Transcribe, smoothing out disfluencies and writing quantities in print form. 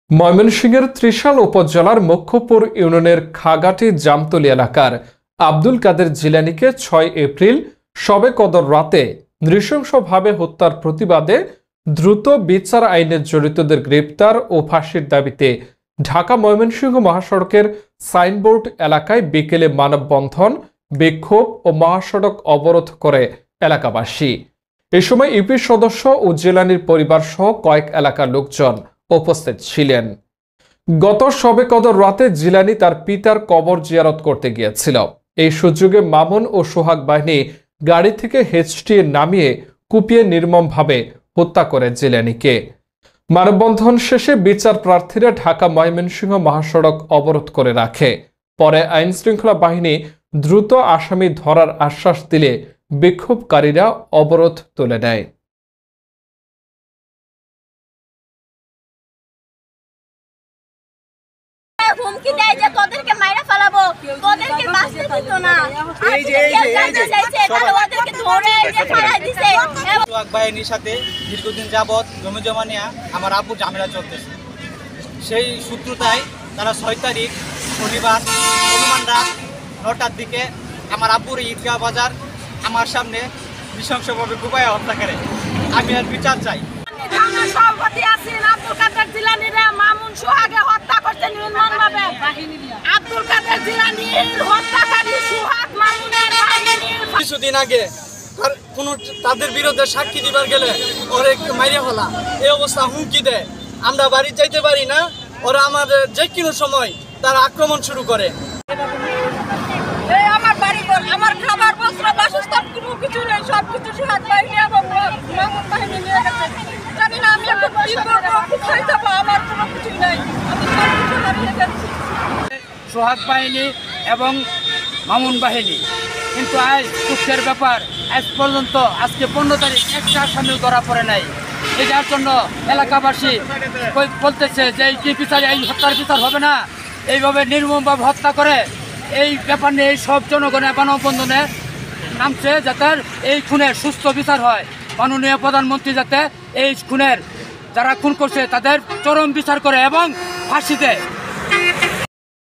ময়মনসিংহের ত্রিশাল উপজেলার মক্ষপুর ইউনিয়নের খাগাটি জামতলী এলাকার আব্দুল কাদের জিলানীকে ৬ এপ্রিল শবে কদর রাতে নৃশংসভাবে হত্যার প্রতিবাদে দ্রুত বিচার আইনে জড়িতদের গ্রেপ্তার ও ফাঁসির দাবিতে ঢাকা ময়মনসিংহ মহাসড়কের সাইনবোর্ড এলাকায় বিকেলে মানববন্ধন, বিক্ষোভ ও মহাসড়ক অবরোধ করে এলাকাবাসী। এ সময় ইউপি সদস্য ও জিলানীর পরিবার সহ কয়েক এলাকার লোকজন উপস্থিত ছিলেন। গত শবে কদর রাতে জিলানী তার পিতার কবর জিয়ারত করতে গিয়েছিল। এই সুযোগে মামুন ও সোহাগ বাহিনী গাড়ি থেকে হেঁচড়িয়ে নামিয়ে কুপিয়ে নির্মমভাবে হত্যা করে জিলানীকে। মানববন্ধন শেষে বিচার প্রার্থীরা ঢাকা ময়মনসিংহ মহাসড়ক অবরোধ করে রাখে। পরে আইন শৃঙ্খলা বাহিনী দ্রুত আসামি ধরার আশ্বাস দিলে বিক্ষোভকারীরা অবরোধ তুলে নেয়। হুমকি দেয় যে তোদেরকে মাইরা ফেলাবো, তোদেরকে বাঁচতে দিত না। এই যে ওদেরকে ধরে যে ফালাই দিছে। সোহাগ বাহিনীর সাথে দীর্ঘদিন যাবৎ জমি জমা নিয়ে আমার আব্বুর ঝামেলা চলতেছে। সেই সূত্রতায় তারা ৬ তারিখ শনিবার অনুমান রাত ৯টার দিকে আমার আব্বুর ঈদগাহ বাজার আমার সামনে নৃশংসভাবে কুপায় হত্যা করে। আমি আর বিচার চাই। সভাপতি আছেন আব্দুল কাদের জিলানীরে মামুন সোহাগে হত্যা করতে নির্মমভাবে। আব্দুল কাদের জিলানীর হত্যাকারী সোহাগ মামুনের বাহিনীর কিছুদিন আগে তাদের বিরুদ্ধে সাক্ষী দিবার গেলে ওরা একটু মাইরে ফেলা, এই অবস্থা হুমকি দেয়। আমরা বাড়ি যাইতে পারি না, ওরা আমাদের যে কোনো সময় তারা আক্রমণ শুরু করে। আমার বাড়ি আমার খাবার বস্ত্র বাসস্থান কোনো কিছু নেই, সবকিছু সোহাগ বাহিনী এবং মামুন বাহিনী নিয়ে গেছে। জানি না আমি এখন কি করবো, কোথায় যাবো, আমার কোনো কিছু নেই, আমি সবকিছু হারিয়ে যাচ্ছি। সোহাগ বাহিনী এবং মামুন বাহিনী কিন্তু আজ দুঃখের ব্যাপার, আজ পর্যন্ত আজকে 15 তারিখ একটা আসামি ধরা পড়ে নাই। এটার জন্য এলাকাবাসী বলতেছে যে এই বিচার, এই হত্যার বিচার হবে না। এইভাবে নির্মমভাবে হত্যা করে এই ব্যাপার নিয়ে এই সব জনগণের মানববন্ধনে নামছে, যাতে এই খুনের সুস্থ বিচার হয়। মাননীয় প্রধানমন্ত্রী যাতে এই খুনের যারা খুন করছে তাদের চরম বিচার করে এবং ফাঁসি দেয়।